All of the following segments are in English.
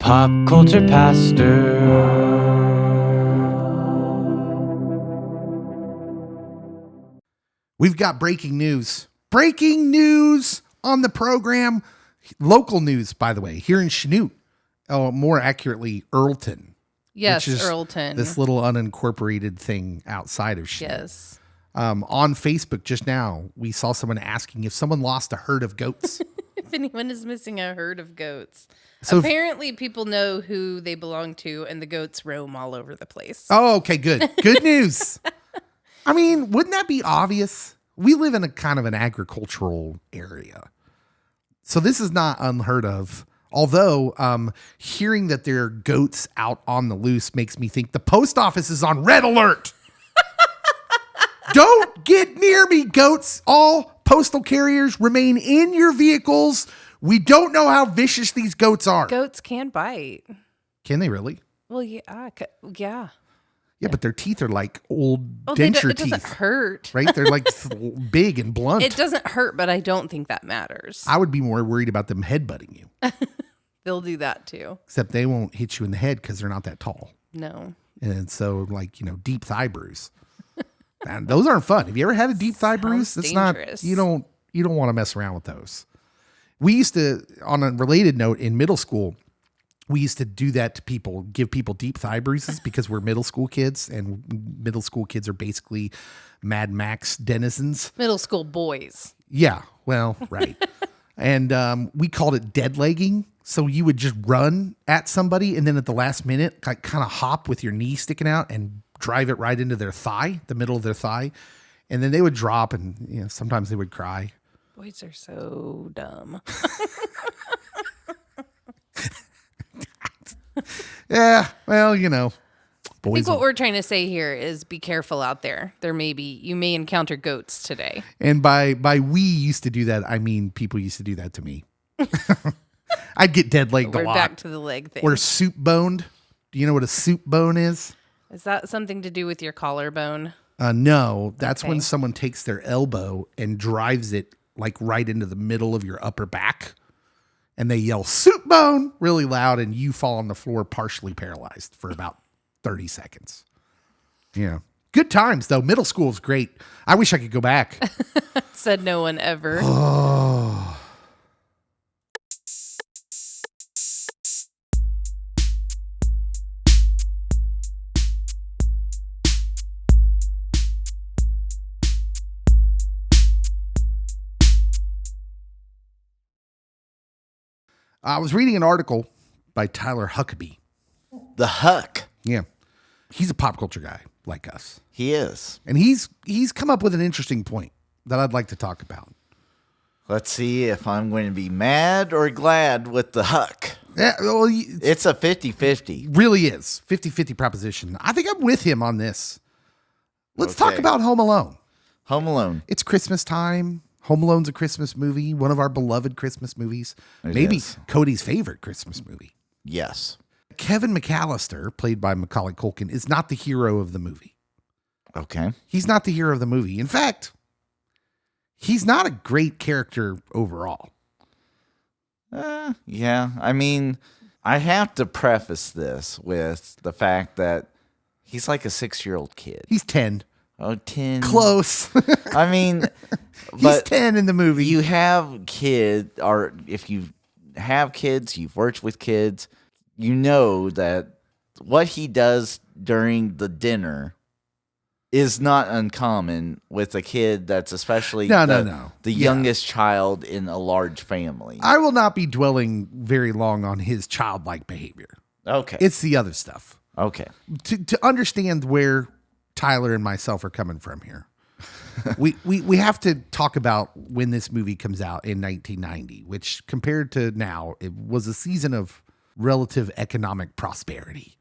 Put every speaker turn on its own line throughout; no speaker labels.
Pop Culture Pastor.
We've got breaking news. Breaking news on the program. Local news, by the way, here in Chanute. Oh, more accurately, Earlton.
Yes,
which is
Earlton.
This little unincorporated thing outside of Chanute.
Yes.
On Facebook just now, we saw someone asking if someone lost a herd of goats.
If anyone is missing a herd of goats.
So
apparently people know who they belong to, and the goats roam all over the place.
Oh, okay, good. Good news. I mean, wouldn't that be obvious? We live in a kind of an agricultural area. So this is not unheard of. Although hearing that there are goats out on the loose makes me think the post office is on red alert. Don't get near me, goats. All postal carriers remain in your vehicles. We don't know how vicious these goats are.
Goats can bite.
Can they really?
Well, yeah. Yeah.
Yeah, but their teeth are like old
Well,
denture
it doesn't
teeth.
hurt.
Right? They're like big and blunt.
It doesn't hurt, but I don't think that matters.
I would be more worried about them headbutting you.
They'll do that too.
Except they won't hit you in the head because they're not that tall.
No.
And so, like, deep thigh bruise. Man, those aren't fun. Have you ever had a deep thigh bruise?
Sounds
It's
dangerous.
not. You don't want to mess around with those. We used to, on a related note, in middle school, we used to do that to people, give people deep thigh bruises because we're middle school kids, and middle school kids are basically Mad Max denizens.
Middle school boys.
Yeah, well, right. And we called it dead legging. So you would just run at somebody and then at the last minute, kind of hop with your knee sticking out and drive it right into their thigh, the middle of their thigh. And then they would drop and sometimes they would cry.
Boys are so dumb.
Yeah, well,
I
boys.
think what we're trying to say here is be careful out there. You may encounter goats today.
And by we used to do that, I mean people used to do that to me. I'd get dead legged a
We're
lot.
back to the leg thing.
Or soup boned. Do you know what a soup bone is?
Is that something to do with your collarbone?
No, that's
Okay.
when someone takes their elbow and drives it like right into the middle of your upper back. And they yell soup bone really loud and you fall on the floor partially paralyzed for about 30 seconds. Yeah. Good times though. Middle school is great. I wish I could go back.
Said no one ever.
Oh. I was reading an article by Tyler Huckabee.
The Huck.
Yeah. He's a pop culture guy like us.
He is.
And he's come up with an interesting point that I'd like to talk about.
Let's see if I'm going to be mad or glad with the Huck.
Yeah, well,
It's a 50-50.
really is. 50-50 proposition. I think I'm with him on this. Let's talk
Okay.
about Home Alone.
Home Alone.
It's Christmas time. Home Alone's a Christmas movie, one of our beloved Christmas movies.
It
Maybe
is.
Cody's favorite Christmas movie.
Yes.
Kevin McAllister, played by Macaulay Culkin, is not the hero of the movie.
Okay.
He's not the hero of the movie. In fact, he's not a great character overall.
Yeah. I mean, I have to preface this with the fact that he's like a 6-year-old kid.
He's 10.
Oh, 10.
Close.
I mean,
He's
but
10 in the movie.
you have kids, or if you have kids, you've worked with kids, you know that what he does during the dinner is not uncommon with a kid that's especially
No.
the
Yeah.
youngest child in a large family.
I will not be dwelling very long on his childlike behavior.
Okay.
It's the other stuff.
Okay.
To understand where Tyler and myself are coming from here, we have to talk about when this movie comes out in 1990, which compared to now, it was a season of relative economic prosperity.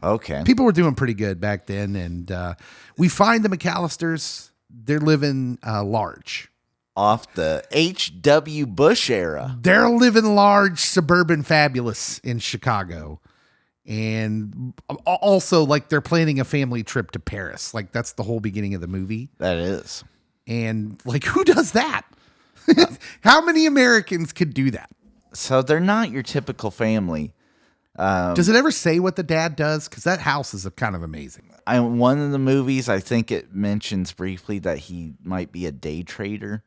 Okay.
People were doing pretty good back then, and we find the McAllisters, they're living large.
Off the H.W. Bush era.
They're living large, suburban fabulous in Chicago. And also, like, they're planning a family trip to Paris. Like, that's the whole beginning of the movie.
That is.
And, like, who does that? How many Americans could do that?
So they're not your typical family.
Does it ever say what the dad does? Because that house is kind of amazing.
One of the movies, I think it mentions briefly that he might be a day trader.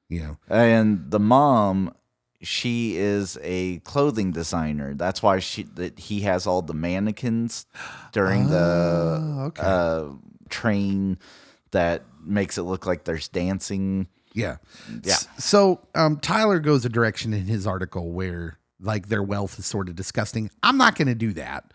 Yeah.
And the mom, she is a clothing designer. That's why he has all the mannequins during the train that makes it look like there's dancing.
Yeah.
Yeah.
So Tyler goes a direction in his article where like their wealth is sort of disgusting. I'm not going to do that.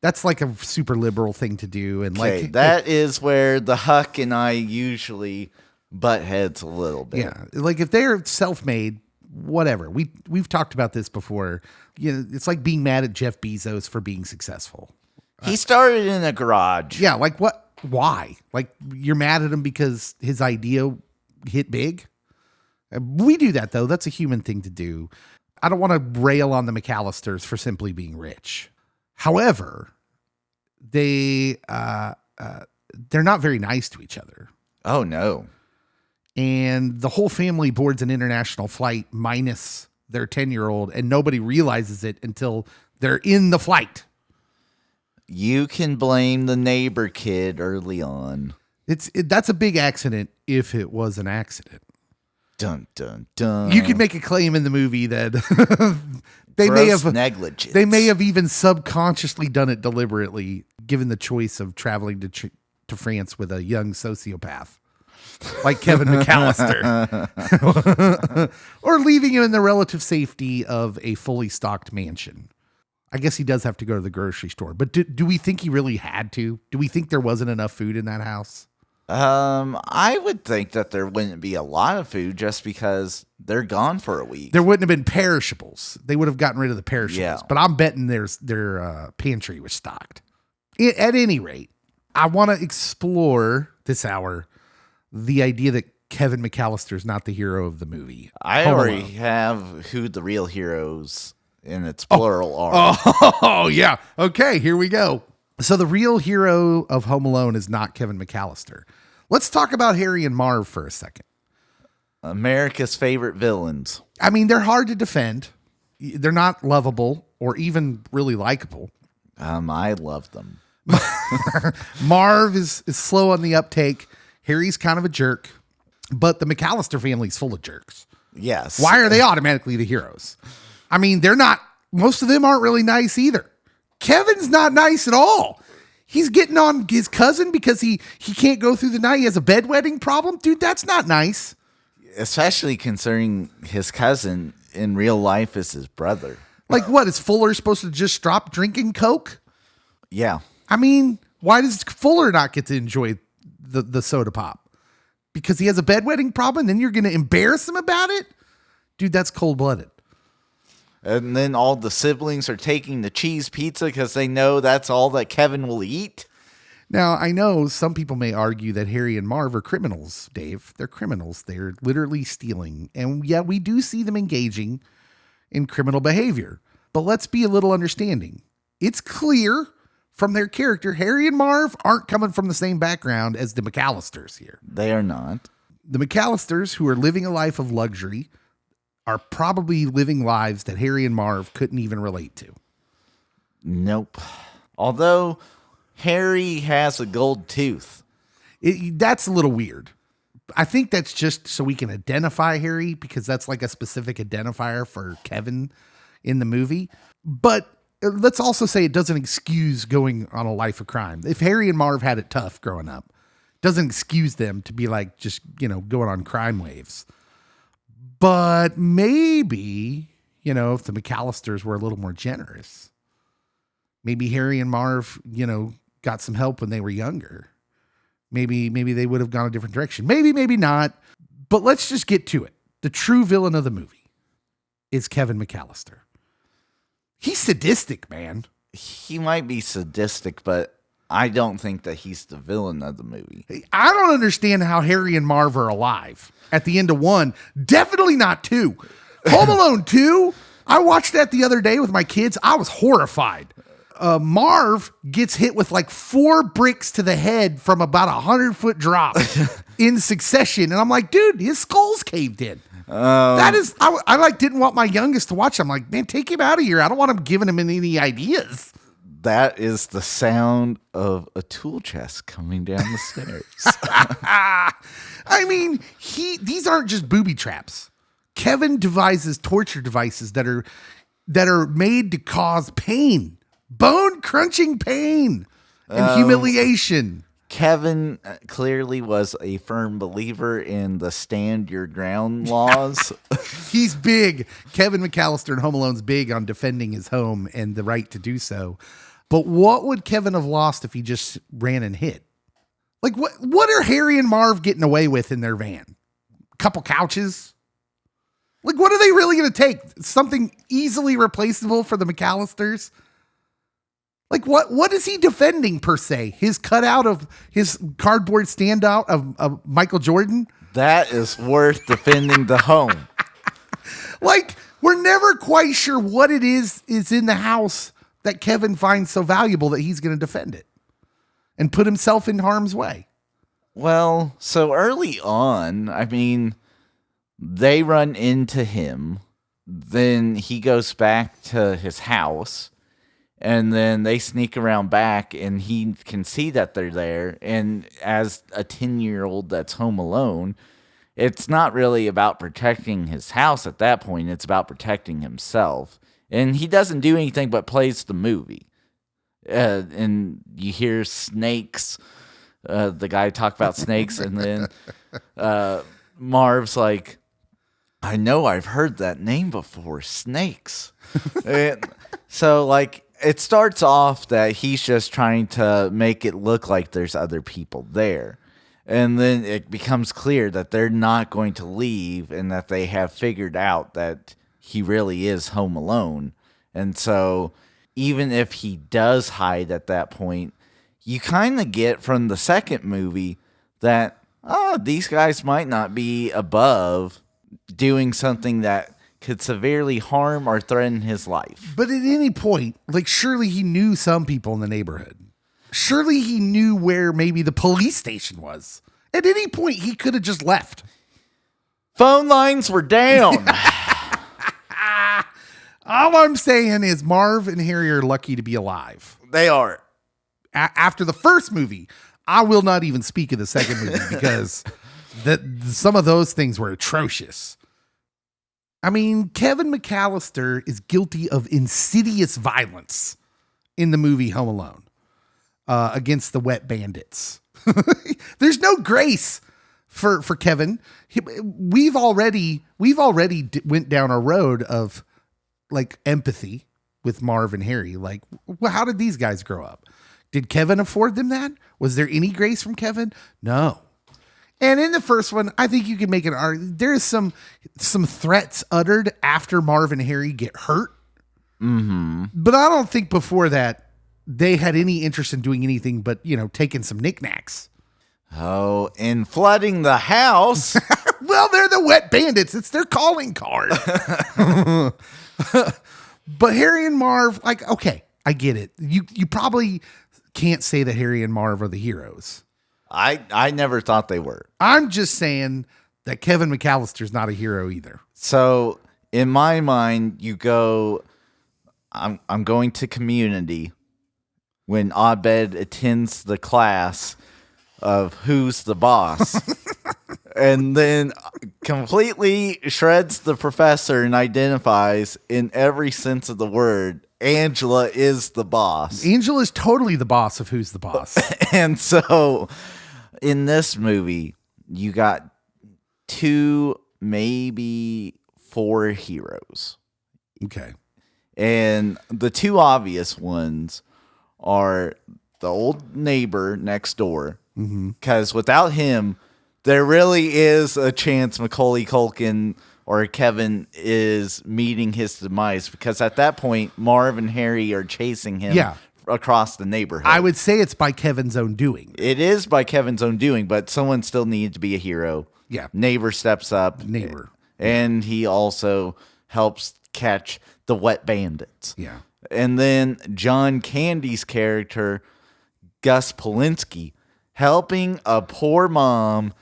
That's like a super liberal thing to do. And
Okay, that is where the Huck and I usually butt heads a little bit.
Yeah. Like if they're self-made, whatever. We've talked about this before. You know, it's like being mad at Jeff Bezos for being successful.
He started in a garage.
Yeah. Like what? Why? Like you're mad at him because his idea hit big? We do that though. That's a human thing to do. I don't want to rail on the McAllisters for simply being rich. However, they're not very nice to each other.
Oh, no.
And the whole family boards an international flight minus their 10-year-old, and nobody realizes it until they're in the flight.
You can blame the neighbor kid early on.
That's a big accident if it was an accident.
Dun, dun, dun.
You could make a claim in the movie that they
Gross negligence.
They may have even subconsciously done it deliberately, given the choice of traveling to France with a young sociopath like Kevin McAllister, or leaving him in the relative safety of a fully stocked mansion. I guess he does have to go to the grocery store, but do we think he really had to? Do we think there wasn't enough food in that house?
I would think that there wouldn't be a lot of food just because they're gone for a week.
There wouldn't have been perishables. They would have gotten rid of the perishables.
Yeah.
But I'm betting their pantry was stocked. At any rate, I want to explore this hour the idea that Kevin McAllister is not the hero of the movie.
I
Home
already
Alone.
have who the real heroes in its plural are.
Oh, yeah. Okay, here we go. So the real hero of Home Alone is not Kevin McAllister. Let's talk about Harry and Marv for a second.
America's favorite villains.
I mean, they're hard to defend. They're not lovable or even really likable.
I love them.
Marv is slow on the uptake. Harry's kind of a jerk. But the McAllister family is full of jerks.
Yes.
Why are they automatically the heroes? I mean, they're not, most of them aren't really nice either. Kevin's not nice at all. He's getting on his cousin because he can't go through the night. He has a bedwetting problem. Dude, that's not nice.
Especially concerning his cousin in real life is his brother.
Like what? Is Fuller supposed to just stop drinking Coke?
Yeah.
I mean, why does Fuller not get to enjoy the soda pop? Because he has a bedwetting problem, then you're going to embarrass him about it? Dude, that's cold-blooded.
And then all the siblings are taking the cheese pizza because they know that's all that Kevin will eat.
Now, I know some people may argue that Harry and Marv are criminals, Dave. They're criminals. They're literally stealing. And yeah, we do see them engaging in criminal behavior. But let's be a little understanding. It's clear from their character, Harry and Marv aren't coming from the same background as the McAllisters here.
They are not.
The McAllisters, who are living a life of luxury, are probably living lives that Harry and Marv couldn't even relate to.
Nope. Although Harry has a gold tooth.
That's a little weird. I think that's just so we can identify Harry because that's like a specific identifier for Kevin in the movie. But let's also say it doesn't excuse going on a life of crime. If Harry and Marv had it tough growing up, it doesn't excuse them to be like just, going on crime waves. But maybe, if the McAllisters were a little more generous, maybe Harry and Marv, got some help when they were younger. Maybe they would have gone a different direction. Maybe not. But let's just get to it. The true villain of the movie is Kevin McAllister. He's sadistic, man.
He might be sadistic, but I don't think that he's the villain of the movie.
I don't understand how Harry and Marv are alive at the end of 1. Definitely not 2. Home Alone 2, I watched that the other day with my kids. I was horrified. Marv gets hit with like 4 bricks to the head from about 100-foot drop in succession. And I'm like, dude, his skull's caved in. That is, I like didn't want my youngest to watch. I'm like, man, take him out of here. I don't want him giving him any ideas.
That is the sound of a tool chest coming down the stairs.
I mean, these aren't just booby traps. Kevin devises torture devices that are made to cause pain, bone crunching pain, and humiliation.
Kevin clearly was a firm believer in the stand your ground laws.
He's big. Kevin McAllister in Home Alone's big on defending his home and the right to do so. But what would Kevin have lost if he just ran and hid? Like, what are Harry and Marv getting away with in their van? A couple couches? Like, what are they really going to take? Something easily replaceable for the McAllisters? Like, what is he defending, per se? His cutout of his cardboard standout of Michael Jordan?
That is worth defending the home.
Like, we're never quite sure what it is in the house that Kevin finds so valuable that he's going to defend it and put himself in harm's way.
Well, so early on, I mean, they run into him. Then he goes back to his house. And then they sneak around back, and he can see that they're there. And as a 10-year-old that's home alone, it's not really about protecting his house at that point. It's about protecting himself. And he doesn't do anything but plays the movie. And you hear snakes. The guy talk about snakes, and then Marv's like, I know I've heard that name before, snakes. And so, like, it starts off that he's just trying to make it look like there's other people there. And then it becomes clear that they're not going to leave and that they have figured out that he really is home alone. And so even if he does hide at that point, you kind of get from the second movie that, these guys might not be above doing something that could severely harm or threaten his life.
But at any point, like, surely he knew some people in the neighborhood. Surely he knew where maybe the police station was. At any point, he could have just left.
Phone lines were down.
All I'm saying is Marv and Harry are lucky to be alive.
They are.
After the first movie, I will not even speak of the second movie because some of those things were atrocious. I mean, Kevin McAllister is guilty of insidious violence in the movie Home Alone against the wet bandits. There's no grace for Kevin. We've already went down a road of like empathy with Marv and Harry. Like, well, how did these guys grow up? Did Kevin afford them that? Was there any grace from Kevin? No. And in the first one, I think you can make an argument. There is some threats uttered after Marv and Harry get hurt.
Mm-hmm.
But I don't think before that they had any interest in doing anything but, taking some knickknacks.
Oh, and flooding the house.
Well, they're the wet bandits. It's their calling card. But Harry and Marv, like, okay, I get it. You probably can't say that Harry and Marv are the heroes.
I never thought they were.
I'm just saying that Kevin McAllister's not a hero either.
So in my mind, you go, I'm going to Community when Abed attends the class of Who's the Boss, and then completely shreds the professor and identifies in every sense of the word, Angela is the boss.
Angela is totally the boss of Who's the Boss.
And so in this movie, you got 2, maybe 4 heroes.
Okay.
And the 2 obvious ones are the old neighbor next door. Because without him, there really is a chance Macaulay Culkin or Kevin is meeting his demise. Because at that point, Marv and Harry are chasing him across the neighborhood.
I would say it's by Kevin's own doing.
It is by Kevin's own doing, but someone still needs to be a hero.
Yeah.
Neighbor steps up.
Neighbor.
And he also helps catch the wet bandits.
Yeah.
And then John Candy's character, Gus Polinski, helping a poor mom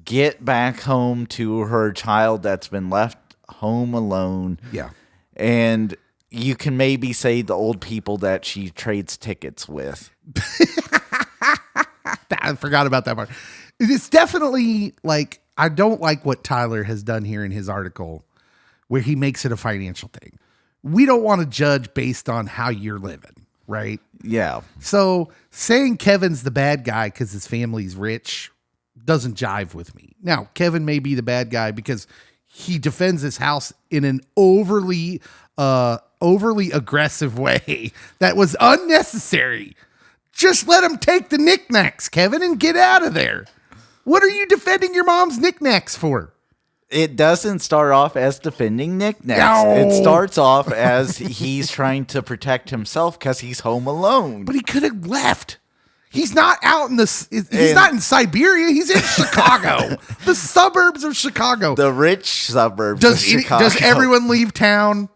get back home to her child that's been left home alone.
Yeah.
And you can maybe say the old people that she trades tickets with.
I forgot about that part. It's definitely like, I don't like what Tyler has done here in his article where he makes it a financial thing. We don't want to judge based on how you're living, right?
Yeah.
So saying Kevin's the bad guy because his family's rich doesn't jive with me. Now, Kevin may be the bad guy because he defends his house in an overly aggressive way that was unnecessary. Just let him take the knickknacks, Kevin, and get out of there. What are you defending your mom's knickknacks for?
It doesn't start off as defending knickknacks.
No.
It starts off as he's trying to protect himself because he's home alone.
But he could have left. He's not out in he's not in Siberia. He's in Chicago, the suburbs of Chicago.
The rich suburbs of Chicago.
Does everyone leave town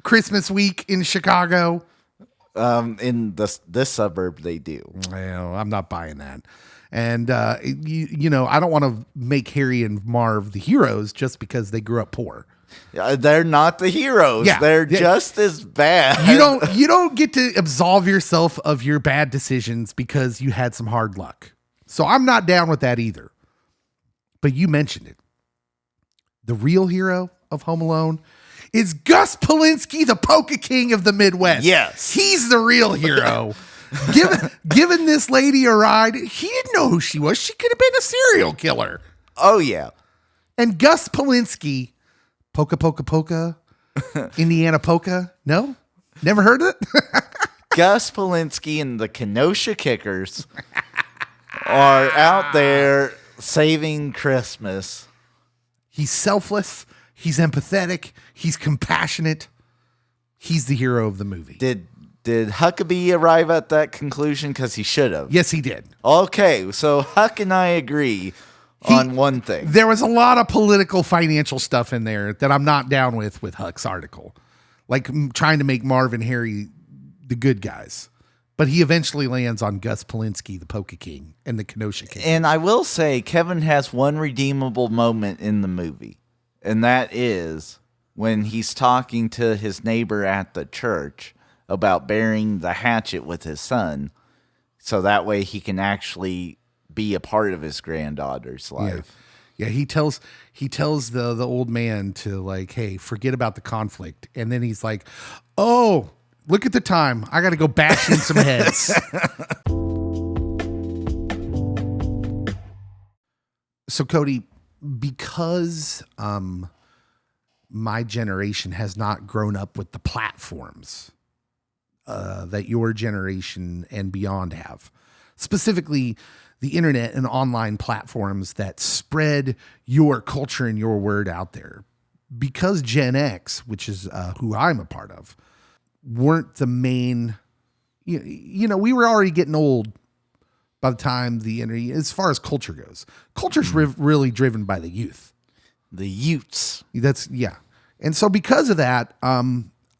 Christmas week in Chicago?
In this suburb, they do.
Well, I'm not buying that. And, you know, I don't want to make Harry and Marv the heroes just because they grew up poor.
They're not the heroes.
Yeah.
They're just as bad.
You don't get to absolve yourself of your bad decisions because you had some hard luck. So I'm not down with that either. But you mentioned it. The real hero of Home Alone is Gus Polinski, the Polka King of the Midwest.
Yes.
He's the real hero. Giving this lady a ride. He didn't know who she was. She could have been a serial killer.
Oh, yeah.
And Gus Polinski, Polka, Polka, Polka, Indiana Polka. No? Never heard it?
Gus Polinski and the Kenosha Kickers are out there saving Christmas.
He's selfless. He's empathetic. He's compassionate. He's the hero of the movie.
Did Huckabee arrive at that conclusion? Because he should have.
Yes, he did.
Okay, so Huck and I agree on one thing.
There was a lot of political, financial stuff in there that I'm not down with Huck's article. Like trying to make Marv and Harry the good guys. But he eventually lands on Gus Polinski, the Polka King, and the Kenosha King.
And I will say, Kevin has one redeemable moment in the movie. And that is when he's talking to his neighbor at the church about burying the hatchet with his son. So that way he can actually be a part of his granddaughter's life.
Yeah, he tells the old man to like, hey, forget about the conflict. And then he's like, oh, look at the time. I got to go bash in some heads. So Cody, because my generation has not grown up with the platforms that your generation and beyond have, specifically the internet and online platforms that spread your culture and your word out there, because Gen X, which is who I'm a part of, weren't the main, you know, we were already getting old by the time the internet, as far as culture goes. Culture's really driven by the youth.
The Utes.
Yeah. And so because of that,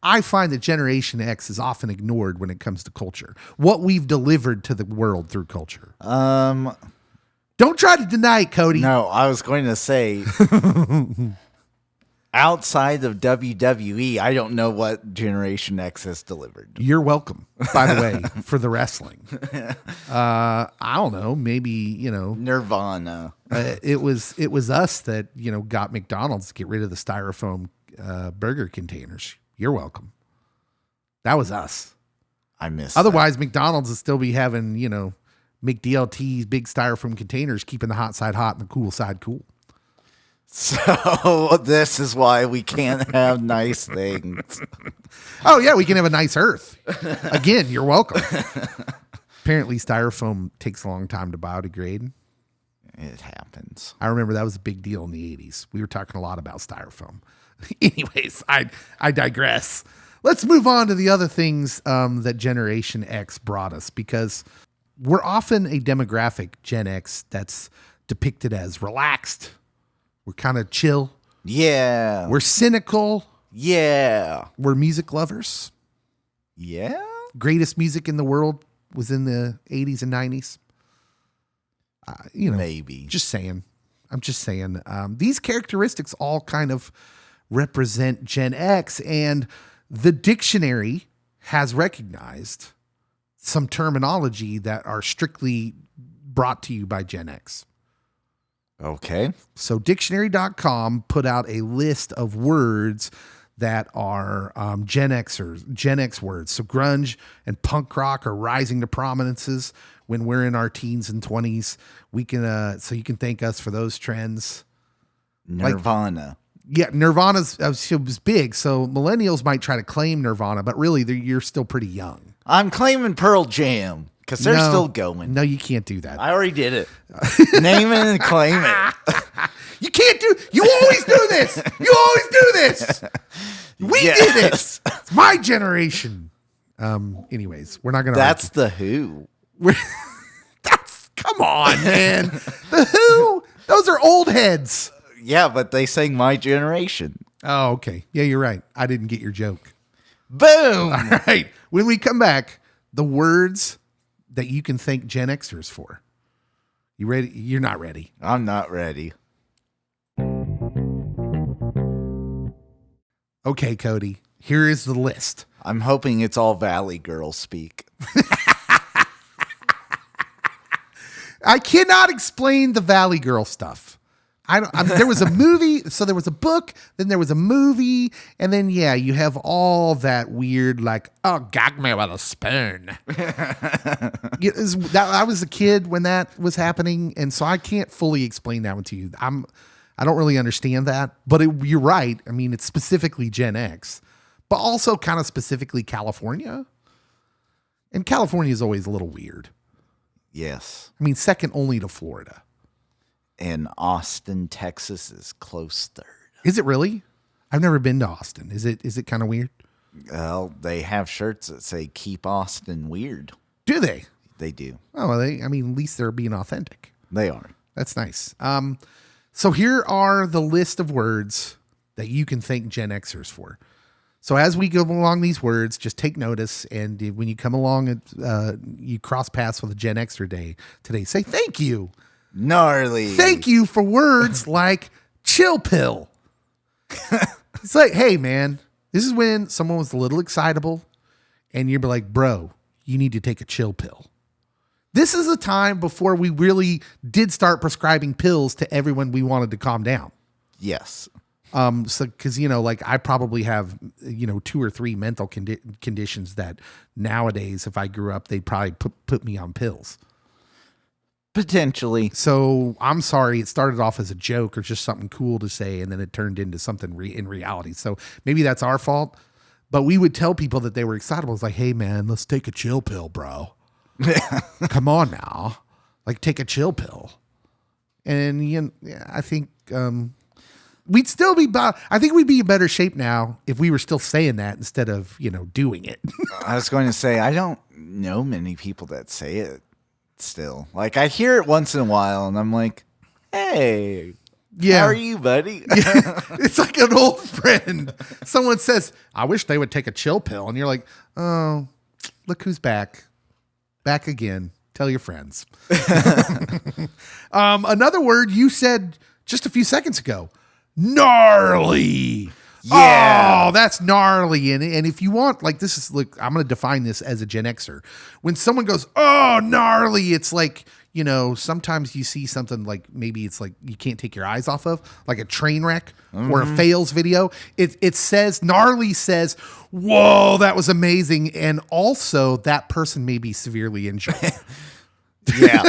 I find that Generation X is often ignored when it comes to culture. What we've delivered to the world through culture. Don't try to deny it, Cody.
No, I was going to say, outside of WWE, I don't know what Generation X has delivered.
You're welcome, by the way, for the wrestling. I don't know, maybe,
Nirvana.
It was us that, got McDonald's to get rid of the styrofoam burger containers. You're welcome. That was us.
I miss
Otherwise, McDonald's would still be having, McDLT's big styrofoam containers, keeping the hot side hot and the cool side cool.
So this is why we can't have nice things.
Oh, yeah, we can have a nice earth. Again, you're welcome. Apparently, styrofoam takes a long time to biodegrade.
It happens.
I remember that was a big deal in the 80s. We were talking a lot about styrofoam. Anyways, I digress. Let's move on to the other things that Generation X brought us, because we're often a demographic, Gen X, that's depicted as relaxed. We're kind of chill.
Yeah.
We're cynical.
Yeah.
We're music lovers.
Yeah.
Greatest music in the world was in the 80s and 90s.
Maybe.
Just saying. I'm just saying. These characteristics all kind of represent Gen X, and the dictionary has recognized some terminology that are strictly brought to you by Gen X.
Okay.
So dictionary.com put out a list of words that are Gen X words. So grunge and punk rock are rising to prominences when we're in our teens and 20s. We can so you can thank us for those trends.
Nirvana.
Nirvana's it was big, so millennials might try to claim Nirvana, but really you're still pretty young.
I'm claiming Pearl Jam because they're still going.
No, you can't do that.
I already did it. Name it and claim it.
You can't do. You always do this. You always do this. We did this. It's my generation. Anyways, we're not gonna.
That's the Who.
Come on, man. The Who. Those are old heads.
Yeah, but they sang My Generation.
Oh, okay. Yeah, you're right. I didn't get your joke.
Boom.
All right. When we come back, the words that you can thank Gen Xers for. You ready? You're not ready.
I'm not ready.
Okay, Cody. Here is the list.
I'm hoping it's all Valley Girl speak.
I cannot explain the Valley Girl stuff. There was a movie, so there was a book, then there was a movie, and then you have all that weird gag me with a spoon. I was a kid when that was happening, and so I can't fully explain that one to you. I don't really understand that, but you're right. I mean, it's specifically Gen X, but also kind of specifically California, and California is always a little weird.
Yes.
I mean, second only to Florida.
And Austin, Texas is close third.
Is it really? I've never been to Austin. Is it kind of weird?
Well, they have shirts that say "Keep Austin Weird."
Do they?
They do.
Oh, well, at least they're being authentic.
They are.
That's nice. So here are the list of words that you can thank Gen Xers for. So as we go along these words, just take notice. And when you come along and you cross paths with a Gen Xer today, say thank you.
Gnarly.
Thank you for words like chill pill. It's like, hey, man, this is when someone was a little excitable and you'd be like, bro, you need to take a chill pill. This is a time before we really did start prescribing pills to everyone we wanted to calm down.
Yes.
So, cause I probably have, 2 or 3 mental conditions that nowadays, if I grew up, they'd probably put me on pills.
Potentially.
So I'm sorry. It started off as a joke or just something cool to say, and then it turned into something in reality. So maybe that's our fault, but we would tell people that they were excitable. It's like, hey man, let's take a chill pill, bro. Come on now. Take a chill pill. And I think, we'd still be, I think we'd be in better shape now if we were still saying that instead of, doing it.
I was going to say, I don't know many people that say it still. I hear it once in a while and I'm like, hey, how are you, buddy?
Yeah, it's like an old friend. Someone says, I wish they would take a chill pill. And you're like, oh, look who's back. Back again. Tell your friends. Another word you said just a few seconds ago. Gnarly.
Yeah.
Oh, that's gnarly. And if you want, this is I'm going to define this as a Gen Xer. When someone goes, oh, gnarly, it's sometimes you see something maybe it's you can't take your eyes off of, like a train wreck or a fails video. It says, gnarly says, whoa, that was amazing. And also that person may be severely injured.
Yeah.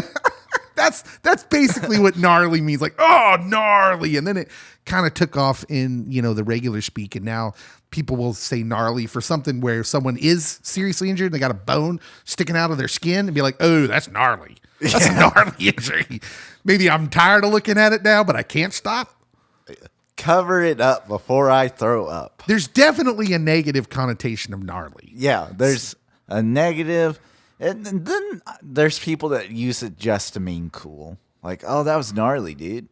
That's basically what gnarly means. Oh, gnarly. And then it kind of took off in, the regular speak. And now people will say gnarly for something where someone is seriously injured. And they got a bone sticking out of their skin and be like, oh, that's gnarly. That's a gnarly injury. Maybe I'm tired of looking at it now, but I can't stop.
Cover it up before I throw up.
There's definitely a negative connotation of gnarly.
Yeah, there's a negative. And then there's people that use it just to mean cool. Oh, that was gnarly, dude.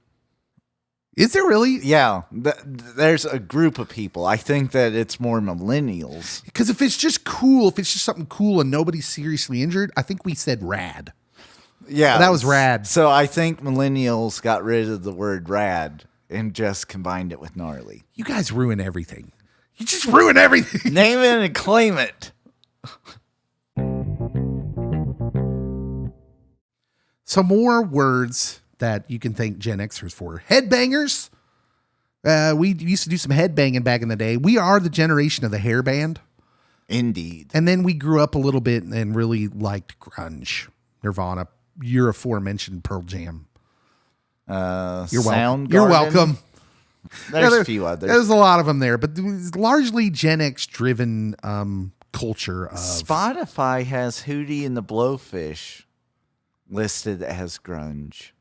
Is there really?
Yeah. There's a group of people. I think that it's more millennials.
Because if it's just cool, if it's just something cool and nobody's seriously injured, I think we said rad.
Yeah.
That was rad.
So I think millennials got rid of the word rad and just combined it with gnarly.
You guys ruin everything. You just ruin everything.
Name it and claim it.
Some more words that you can thank Gen Xers for. Headbangers. We used to do some headbanging back in the day. We are the generation of the hairband.
Indeed.
And then we grew up a little bit and really liked grunge. Nirvana, your aforementioned Pearl Jam. You're welcome. You're welcome.
There's a few others.
There's a lot of them there, but it was largely Gen X driven culture of
Spotify has Hootie and the Blowfish listed as grunge.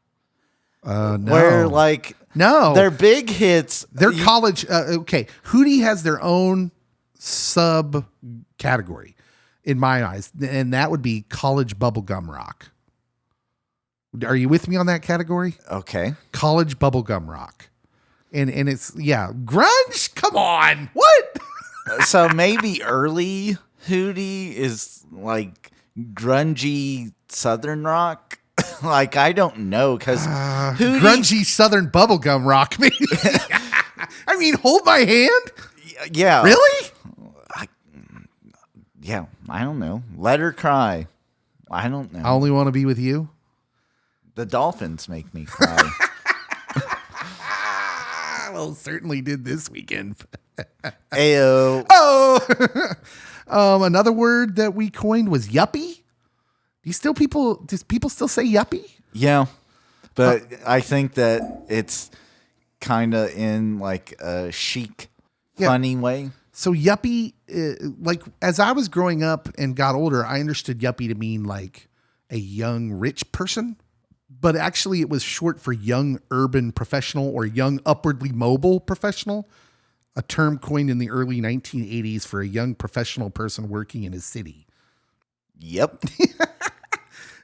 no.
Where like
No.
their big hits.
Their college okay. Hootie has their own sub category in my eyes, and that would be college bubblegum rock. Are you with me on that category?
Okay.
College bubblegum rock. And it's grunge? Come on. What?
So maybe early Hootie is like grungy Southern rock. Like I don't know because Hootie,
grungy southern bubblegum rock, maybe. I mean, hold my hand?
yeah,
Really?
yeah. I don't know. Let her cry. I don't know.
I only want to be with you.
The Dolphins make me cry.
Well, certainly did this weekend.
Ayo.
Oh, another word that we coined was yuppie. Does people still say yuppie?
Yeah, but I think that it's kind of in like a chic, funny way.
So yuppie, like as I was growing up and got older, I understood yuppie to mean like a young rich person, but actually it was short for young urban professional or young upwardly mobile professional, a term coined in the early 1980s for a young professional person working in a city.
Yep.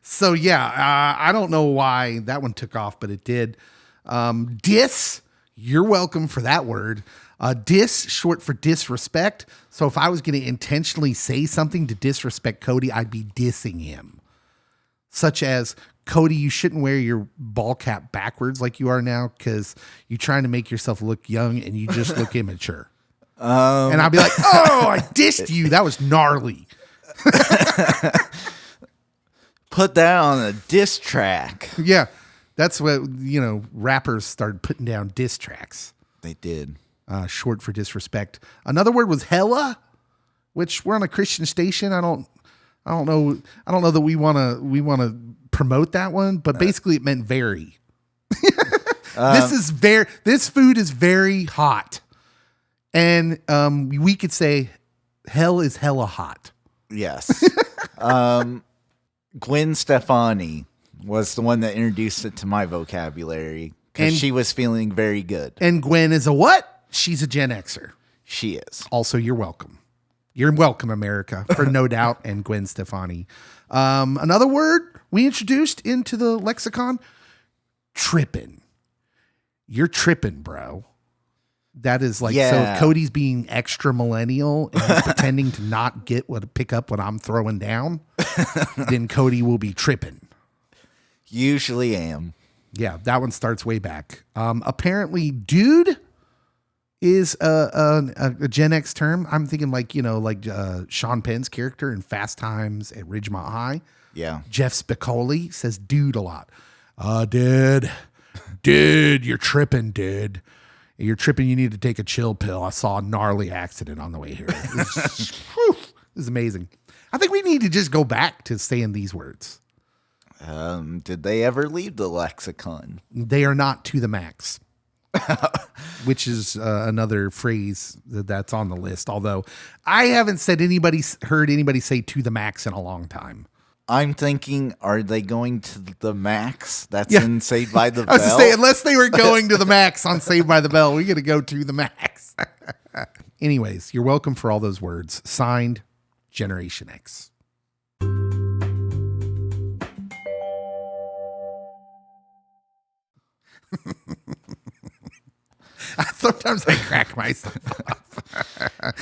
So yeah, I don't know why that one took off, but it did. Diss, you're welcome for that word. Diss, short for disrespect. So if I was going to intentionally say something to disrespect Cody, I'd be dissing him. Such as, Cody, you shouldn't wear your ball cap backwards like you are now because you're trying to make yourself look young and you just look immature. And I'd be like, oh, I dissed you. That was gnarly.
Put that on a diss track.
Yeah, that's what, rappers started putting down diss tracks.
They did.
Short for disrespect. Another word was hella, which we're on a Christian station. I don't know that we want to promote that one, but basically it meant very. This food is very hot. And we could say hell is hella hot.
Yes. Gwen Stefani was the one that introduced it to my vocabulary because she was feeling very good.
And Gwen is a what? She's a Gen Xer.
She is.
Also, you're welcome. You're welcome, America, for No Doubt and Gwen Stefani. Another word we introduced into the lexicon, tripping. You're tripping, bro. That is like, so if Cody's being extra millennial and he's pretending to not pick up what I'm throwing down, then Cody will be tripping.
Usually am.
Yeah, that one starts way back. Apparently, dude is a Gen X term. I'm thinking like Sean Penn's character in Fast Times at Ridgemont High.
Yeah.
Jeff Spicoli says dude a lot. Dude, you're tripping, dude. You're tripping. You need to take a chill pill. I saw a gnarly accident on the way here. This is amazing. I think we need to just go back to saying these words.
Did they ever leave the lexicon?
They are not to the max, which is another phrase that's on the list. Although I haven't heard anybody say to the max in a long time.
I'm thinking, are they going to the max? That's in Saved by the Bell.
I was to say, unless they were going to the max on Saved by the Bell, we got to go to the max. Anyways, you're welcome for all those words. Signed, Generation X. Sometimes I crack myself up.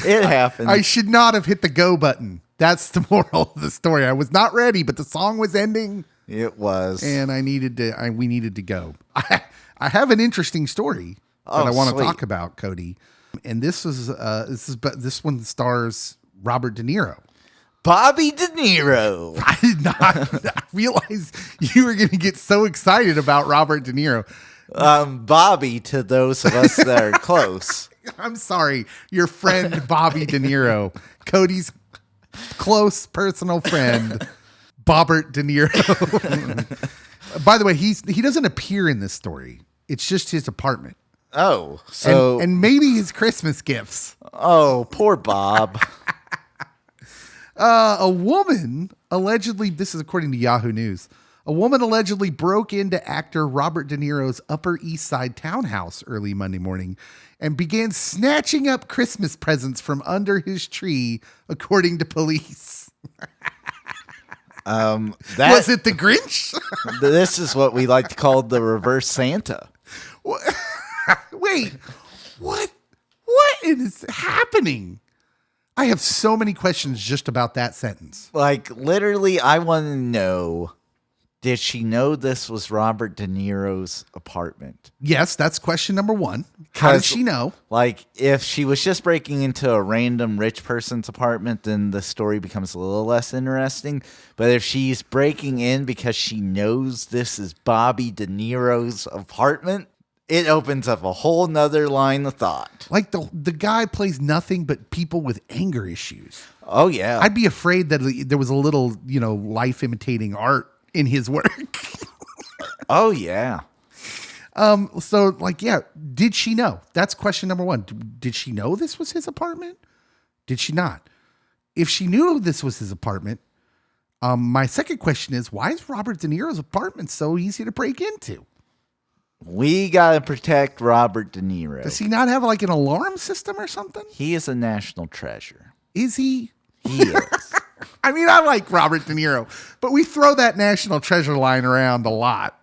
It happens.
I should not have hit the go button. That's the moral of the story. I was not ready, but the song was ending.
It was.
And we needed to go. I have an interesting story that I want to talk about, Cody. And this one stars Robert De Niro.
Bobby De Niro.
I did not realize you were going to get so excited about Robert De Niro.
Bobby to those of us that are close.
I'm sorry, your friend Bobby De Niro, Cody's close personal friend, Bobbert De Niro. By the way, he doesn't appear in this story. It's just his apartment.
Oh, so
and maybe his Christmas gifts.
Oh, poor Bob.
A woman allegedly, this is according to Yahoo News, a woman allegedly broke into actor Robert De Niro's Upper East Side townhouse early Monday morning and began snatching up Christmas presents from under his tree, according to police. Was it the Grinch?
This is what we like to call the reverse Santa.
Wait, what is happening? I have so many questions just about that sentence.
Like, literally, I want to know, did she know this was Robert De Niro's apartment?
Yes, that's question number one. How did she know?
Like, if she was just breaking into a random rich person's apartment, then the story becomes a little less interesting. But if she's breaking in because she knows this is Bobby De Niro's apartment, it opens up a whole nother line of thought.
Like the guy plays nothing but people with anger issues.
Oh, yeah.
I'd be afraid that there was a little, life imitating art in his work.
Oh, yeah.
So, did she know? That's question number one. Did she know this was his apartment? Did she not? If she knew this was his apartment, my second question is, why is Robert De Niro's apartment so easy to break into?
We got to protect Robert De Niro.
Does he not have an alarm system or something?
He is a national treasure.
Is he?
He is.
I mean, I like Robert De Niro, but we throw that national treasure line around a lot.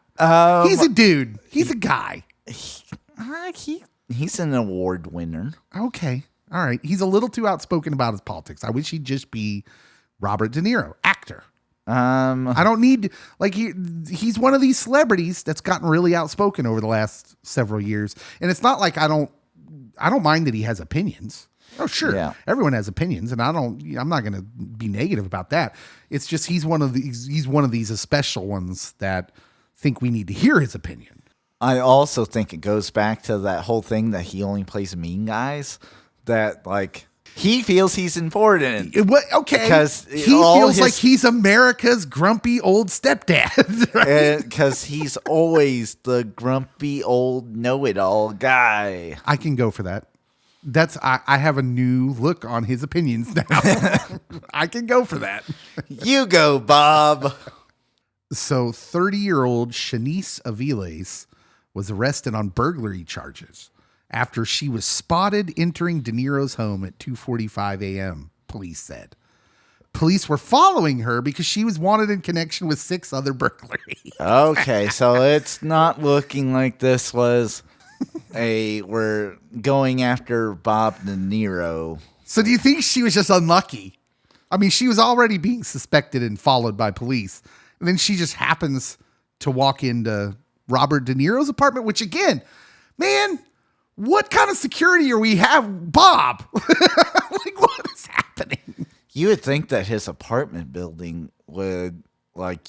He's a dude. He's a guy.
He's an award winner.
Okay. All right. He's a little too outspoken about his politics. I wish he'd just be Robert De Niro, actor. I don't need he's one of these celebrities that's gotten really outspoken over the last several years. And it's not like I don't mind that he has opinions. Oh, sure. Yeah. Everyone has opinions, and I'm not going to be negative about that. It's just he's one of these special ones that think we need to hear his opinion.
I also think it goes back to that whole thing that he only plays mean guys, that he feels he's important.
Okay. Because he feels like he's America's grumpy old stepdad. Right?
Because he's always the grumpy old know-it-all guy.
I can go for that. I have a new look on his opinions now. I can go for that.
You go, Bob.
So 30-year-old Shanice Aviles was arrested on burglary charges after she was spotted entering De Niro's home at 2:45 a.m., police said. Police were following her because she was wanted in connection with 6 other burglaries.
Okay, so it's not looking like this was we're going after Bob De Niro.
So do you think she was just unlucky? I mean, she was already being suspected and followed by police. And then she just happens to walk into Robert De Niro's apartment, which again, man, what kind of security are we have, Bob? What is happening?
You would think that his apartment building would,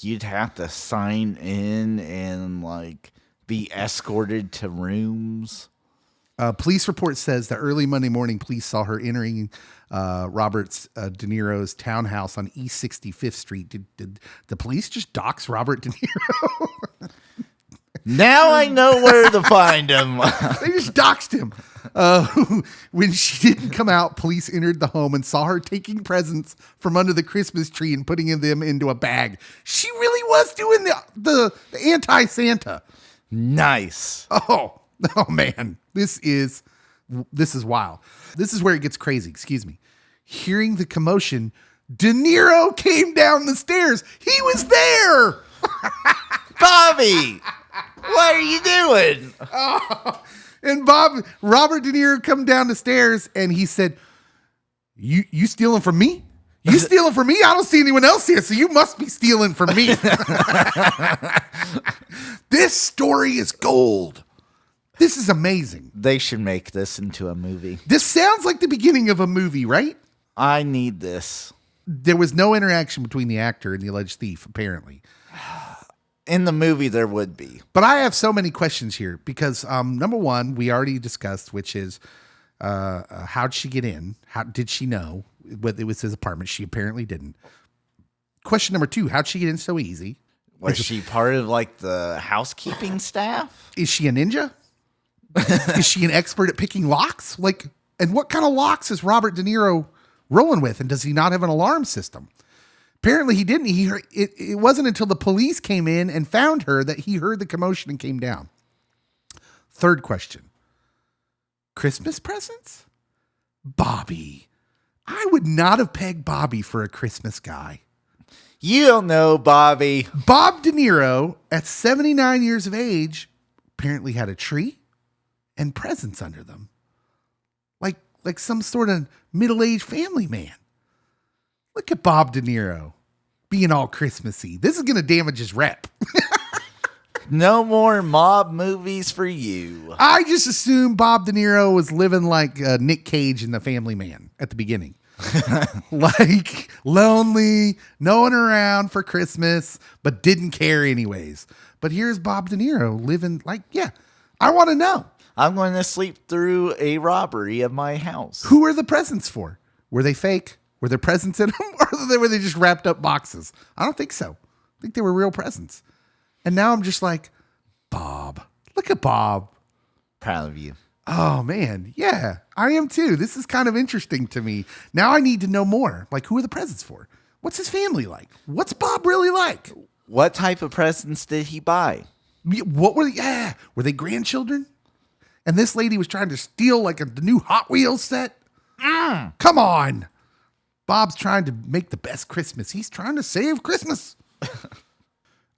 you'd have to sign in and, be escorted to rooms.
Police report says that early Monday morning, police saw her entering Robert De Niro's townhouse on East 65th Street. Did the police just dox Robert De Niro?
Now I know where to find him.
They just doxed him. When she didn't come out, police entered the home and saw her taking presents from under the Christmas tree and putting them into a bag. She really was doing the anti-Santa.
Nice.
Oh man. This is wild. This is where it gets crazy. Excuse me. Hearing the commotion, De Niro came down the stairs. He was there.
Bobby, what are you doing?
And Robert De Niro come down the stairs and he said, You stealing from me? You stealing from me? I don't see anyone else here, so you must be stealing from me. This story is gold. This is amazing.
They should make this into a movie.
This sounds like the beginning of a movie, right?
I need this.
There was no interaction between the actor and the alleged thief, apparently.
In the movie, there would be.
But I have so many questions here because, number one, we already discussed, which is how'd she get in? How did she know whether it was his apartment? She apparently didn't. Question number two, how'd she get in so easy?
Was she part of like the housekeeping staff?
Is she a ninja? Is she an expert at picking locks? Like, and what kind of locks is Robert De Niro rolling with? And does he not have an alarm system? Apparently he didn't. It wasn't until the police came in and found her that he heard the commotion and came down. Third question. Christmas presents? Bobby. I would not have pegged Bobby for a Christmas guy.
You don't know, Bobby.
Bob De Niro, at 79 years of age, apparently had a tree and presents under them. Like some sort of middle-aged family man. Look at Bob De Niro being all Christmassy. This is going to damage his rep.
No more mob movies for you.
I just assumed Bob De Niro was living like Nick Cage in The Family Man at the beginning. Like lonely, no one around for Christmas, but didn't care anyways. But here's Bob De Niro living like, yeah, I want to know.
I'm going to sleep through a robbery of my house.
Who are the presents for? Were they fake? Were there presents in them? Or were they just wrapped up boxes? I don't think so. I think they were real presents. And now I'm just like, Bob. Look at Bob.
Proud of you.
Oh, man. Yeah, I am too. This is kind of interesting to me. Now I need to know more. Like, who are the presents for? What's his family like? What's Bob really like?
What type of presents did he buy?
What were they? Yeah. Were they grandchildren? And this lady was trying to steal like the new Hot Wheels set? Come on. Bob's trying to make the best Christmas. He's trying to save Christmas.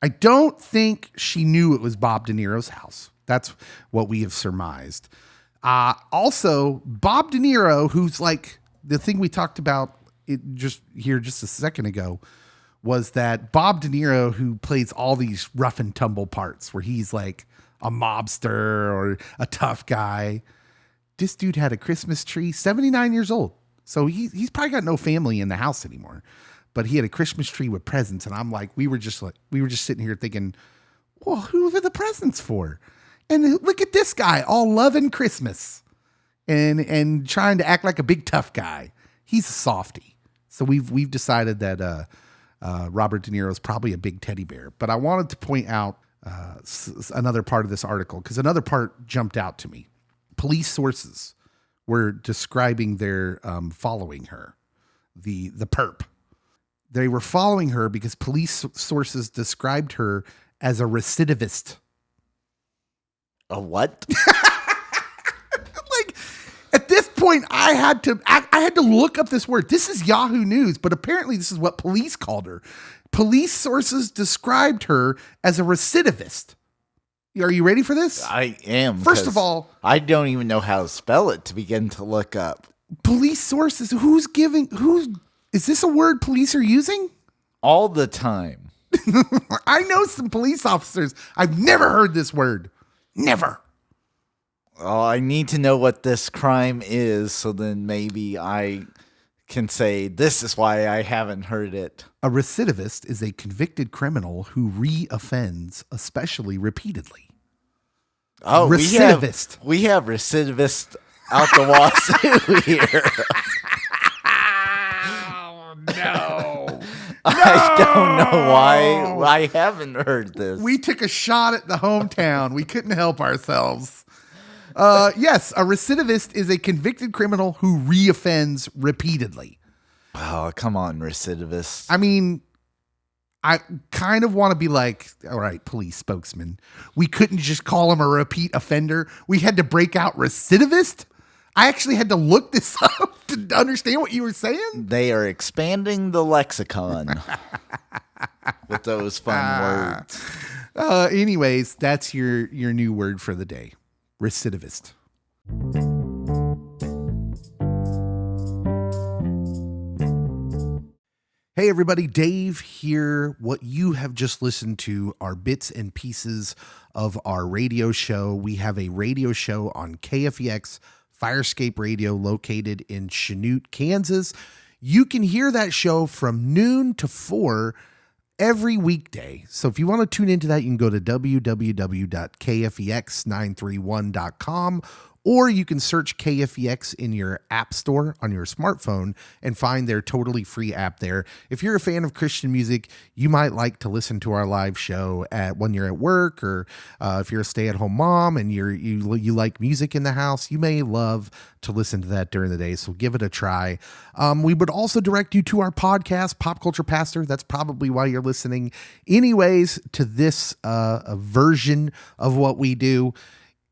I don't think she knew it was Bob De Niro's house. That's what we have surmised. Also, Bob De Niro, who's like the thing we talked about just a second ago, was that Bob De Niro, who plays all these rough and tumble parts where he's like a mobster or a tough guy. This dude had a Christmas tree, 79 years old. So he's probably got no family in the house anymore. But he had a Christmas tree with presents. And I'm like, we were just sitting here thinking, well, who are the presents for? And look at this guy, all loving Christmas and trying to act like a big tough guy. He's a softie. So we've decided that Robert De Niro is probably a big teddy bear. But I wanted to point out another part of this article because another part jumped out to me. Police sources were describing their following her, the perp. They were following her because police sources described her as a recidivist.
A what?
Like at this point, I had to look up this word. This is Yahoo News, but apparently this is what police called her. Police sources described her as a recidivist. Are you ready for this?
I am.
First of all,
I don't even know how to spell it to begin to look up.
Police sources. Is this a word police are using?
All the time.
I know some police officers. I've never heard this word. Never.
Oh, I need to know what this crime is, so then maybe I can say this is why I haven't heard it.
A recidivist is a convicted criminal who re-offends, especially repeatedly.
Oh,
recidivist.
We have recidivist out the wazoo here.
Oh, no.
I don't know why I haven't heard this.
We took a shot at the hometown. We couldn't help ourselves. Yes, a recidivist is a convicted criminal who reoffends repeatedly.
Oh, come on, recidivist.
I mean, I kind of want to be like, all right, police spokesman. We couldn't just call him a repeat offender. We had to break out recidivist. I actually had to look this up to understand what you were saying.
They are expanding the lexicon with those fun words.
Anyways, that's your new word for the day. Recidivist. Hey everybody, Dave here. What you have just listened to are bits and pieces of our radio show. We have a radio show on KFEX Firescape Radio located in Chanute, Kansas. You can hear that show from noon to 4 every weekday. So if you want to tune into that, you can go to www.kfex931.com, or you can search KFEX in your app store on your smartphone and find their totally free app there. If you're a fan of Christian music, you might like to listen to our live show when you're at work, or if you're a stay-at-home mom and you like music in the house, you may love to listen to that during the day. So give it a try. We would also direct you to our podcast, Pop Culture Pastor. That's probably why you're listening anyways to this version of what we do.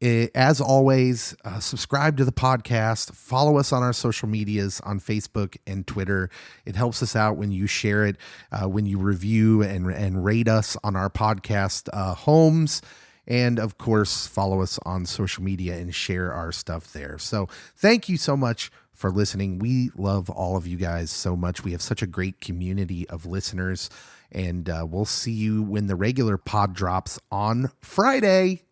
As always, subscribe to the podcast, follow us on our social medias on Facebook and Twitter. It helps us out when you share it, when you review and rate us on our podcast homes. And of course, follow us on social media and share our stuff there. So thank you so much for listening. We love all of you guys so much. We have such a great community of listeners, and we'll see you when the regular pod drops on Friday.